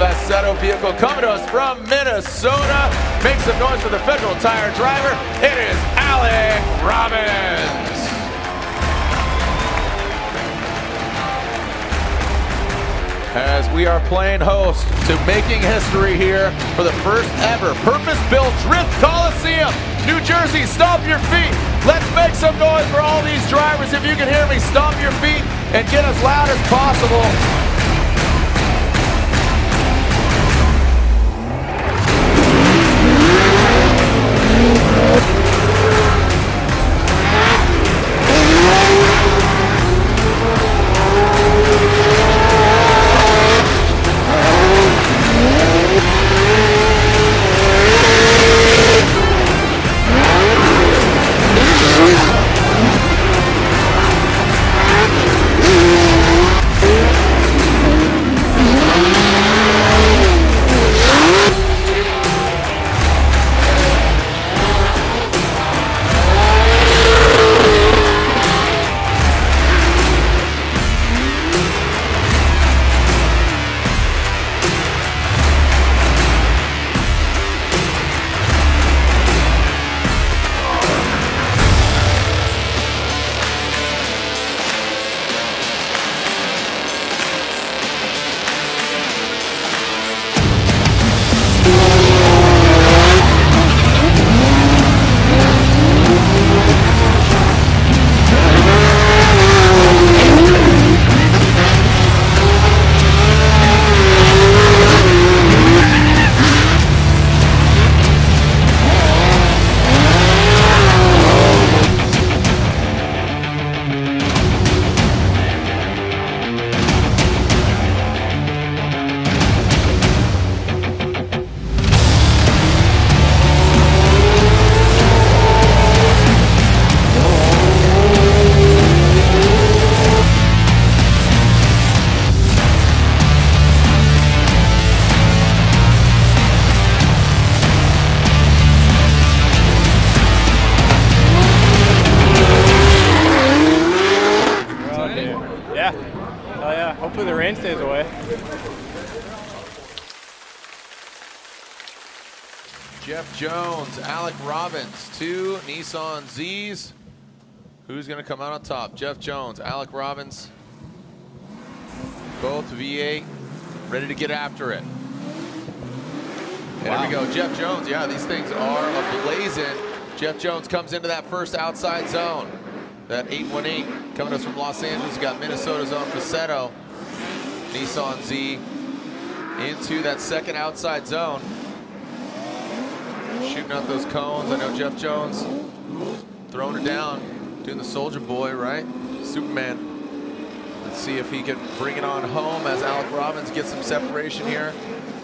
Facetto vehicle coming to us from Minnesota. Make some noise for the Federal Tire driver. It is Alec Robbins. As we are playing host to making history here for the first ever purpose-built Drift Coliseum. New Jersey, stomp your feet. Let's make some noise for all these drivers. If you can hear me, stomp your feet and get as loud as possible. Yeah. Oh yeah. Hopefully the rain stays away. Jeff Jones, Alec Robbins, two Nissan Zs. Who's going to come out on top? Jeff Jones, Alec Robbins, both V8, ready to get after it. And Here we go, Jeff Jones. Yeah, these things are ablazing. Jeff Jones comes into that first outside zone. That 818 coming to us from Los Angeles. Got Minnesota's own Facetto Nissan Z into that second outside zone. Shooting out those cones. I know Jeff Jones throwing it down, doing the soldier boy, right? Superman. Let's see if he can bring it on home as Alec Robbins gets some separation here.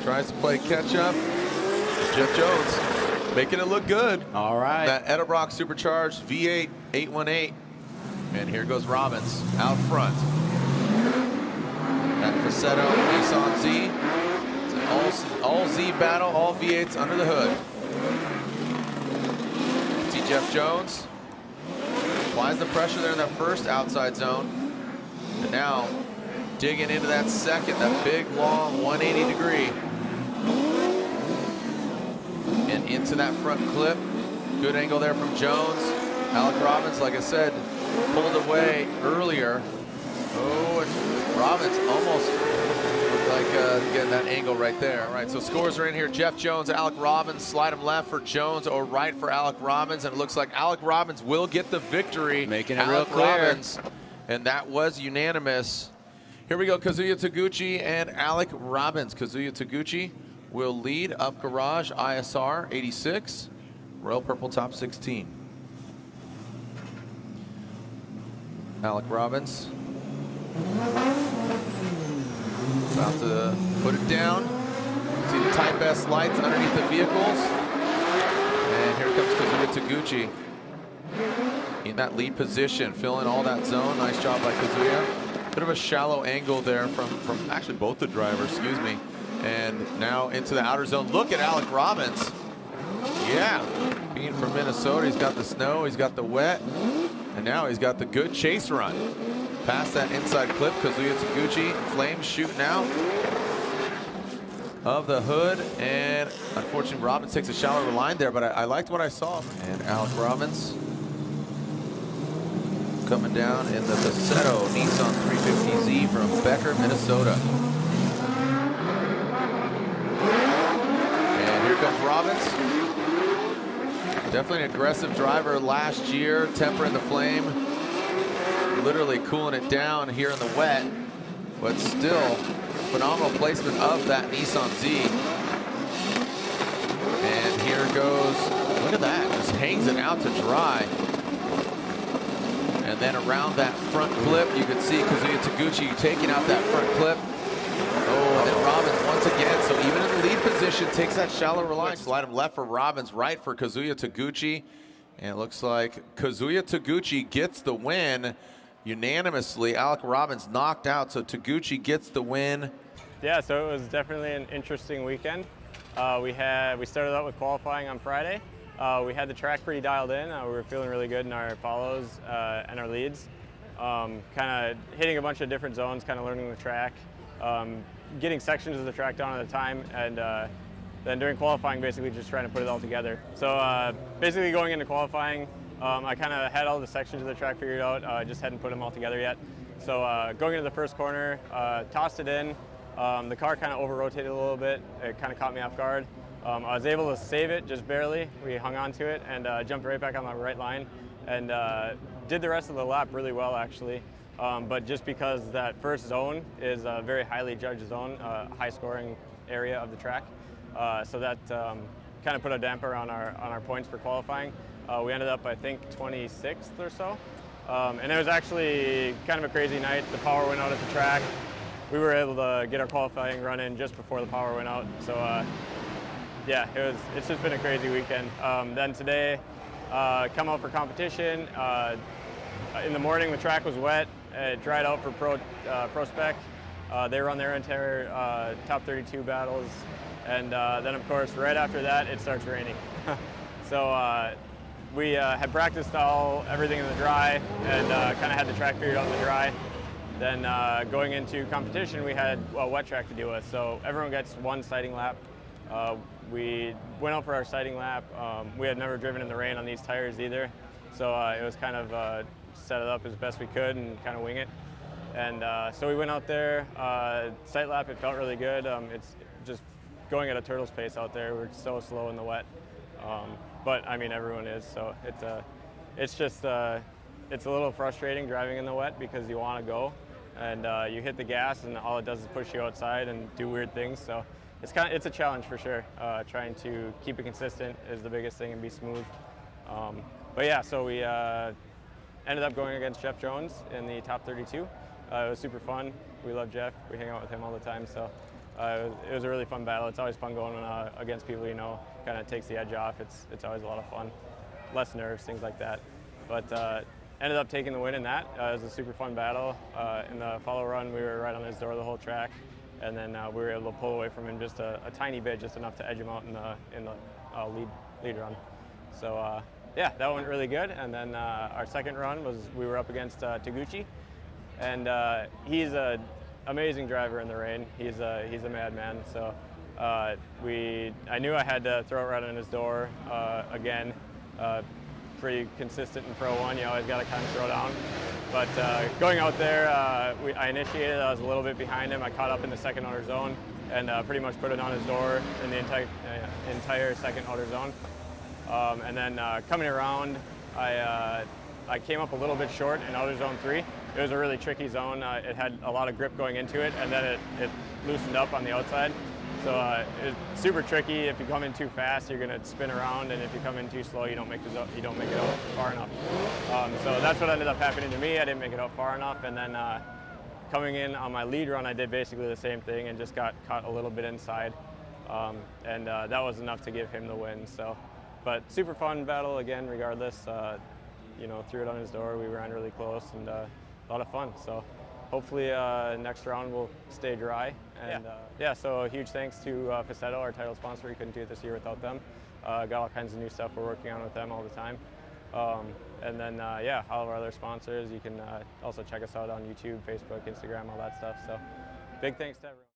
Tries to play catch up. Jeff Jones making it look good. All right. That Edelbrock supercharged V8 818. And here goes Robbins out front. That Facetto Nissan Z. It's an all Z battle, all V8s under the hood. See Jeff Jones. Applies the pressure there in that first outside zone. And now digging into that second, that big, long 180 degree. And into that front clip. Good angle there from Jones. Alec Robbins, like I said, pulled away earlier. Oh, and Robbins almost looked like getting that angle right there. All right, so scores are in here. Jeff Jones, Alec Robbins, slide him left for Jones or right for Alec Robbins. And it looks like Alec Robbins will get the victory. Making it Alec real clear. Robbins, and that was unanimous. Here we go, Kazuya Taguchi and Alec Robbins. Kazuya Taguchi will lead up garage ISR 86, Royal Purple top 16. Alec Robbins about to put it down. See the Type S lights underneath the vehicles. And here comes Kazuya Taguchi in that lead position, filling all that zone. Nice job by Kazuya. Bit of a shallow angle there from actually both the drivers, excuse me. And now into the outer zone. Look at Alec Robbins. Yeah, being from Minnesota, he's got the snow, he's got the wet, and now he's got the good chase run. Past that inside clip, Kazuya Taguchi, flames shooting out. of the hood, and unfortunately Robbins takes a shallower line there, but I liked what I saw. And Alec Robbins coming down in the Facetto Nissan 350Z from Becker, Minnesota. And here comes Robbins. Definitely an aggressive driver last year, tempering the flame, literally cooling it down here in the wet, but still phenomenal placement of that Nissan Z. And here goes, look at that, just hangs it out to dry. And then around that front clip, you can see Kazuya Taguchi taking out that front clip. Oh, and then Robbins once again, so even in the lead position, takes that shallow line. Slide him left for Robbins, right for Kazuya Taguchi. And it looks like Kazuya Taguchi gets the win unanimously. Alec Robbins knocked out, so Taguchi gets the win. Yeah, so it was definitely an interesting weekend. We started out with qualifying on Friday. We had the track pretty dialed in. We were feeling really good in our follows and our leads. Kind of hitting a bunch of different zones, kind of learning the track, getting sections of the track down at a time, and then during qualifying, basically just trying to put it all together. So basically going into qualifying, I kind of had all the sections of the track figured out, just hadn't put them all together yet. So going into the first corner, tossed it in. The car kind of over-rotated a little bit. It kind of caught me off guard. I was able to save it just barely. We hung on to it and jumped right back on the right line and did the rest of the lap really well, actually. But just because that first zone is a very highly judged zone, high-scoring area of the track, so that kind of put a damper on our points for qualifying. We ended up, I think, 26th or so. And it was actually kind of a crazy night. The power went out at the track. We were able to get our qualifying run in just before the power went out. So yeah, it's just been a crazy weekend. Then today, come out for competition. In the morning, the track was wet. It dried out for Pro Spec. They run their entire top 32 battles. And then, of course, right after that, it starts raining. So we had practiced everything in the dry and kind of had the track figured out in the dry. Then going into competition, we had a wet track to deal with. So everyone gets one sighting lap. We went out for our sighting lap. We had never driven in the rain on these tires either. So it was kind of set it up as best we could and kind of wing it. And so we went out there, sight lap, it felt really good. It's just going at a turtle's pace out there. We're so slow in the wet. But I mean, everyone is, so it's just, it's a little frustrating driving in the wet because you want to go and you hit the gas and all it does is push you outside and do weird things. So it's a challenge for sure. Trying to keep it consistent is the biggest thing and be smooth. But yeah, so we ended up going against Jeff Jones in the top 32. It was super fun. We love Jeff. We hang out with him all the time. So it was a really fun battle. It's always fun going against people you know. Kind of takes the edge off. It's always a lot of fun. Less nerves, things like that. But ended up taking the win in that. It was a super fun battle. In the follow run, we were right on his door the whole track. And then we were able to pull away from him just a tiny bit, just enough to edge him out in the lead run. So yeah, that went really good. And then our second run was we were up against Taguchi, and he's an amazing driver in the rain. He's a madman. So I knew I had to throw it right on his door again. Pretty consistent in Pro 1, you always got to kind of throw down. But going out there, I initiated, I was a little bit behind him. I caught up in the second outer zone and pretty much put it on his door in the entire second outer zone. And then coming around, I came up a little bit short in outer zone 3. It was a really tricky zone. It had a lot of grip going into it, and then it loosened up on the outside. So it's super tricky. If you come in too fast, you're going to spin around, and if you come in too slow, you don't make it out far enough. So that's what ended up happening to me. I didn't make it out far enough, and then coming in on my lead run, I did basically the same thing and just got caught a little bit inside, and that was enough to give him the win. So, but super fun battle again, regardless. You know, threw it on his door. We ran really close and a lot of fun. So. Hopefully next round we'll stay dry. And yeah, so a huge thanks to Facetto, our title sponsor. We couldn't do it this year without them. Got all kinds of new stuff we're working on with them all the time. And then yeah, all of our other sponsors. You can also check us out on YouTube, Facebook, Instagram, all that stuff. So big thanks to everyone.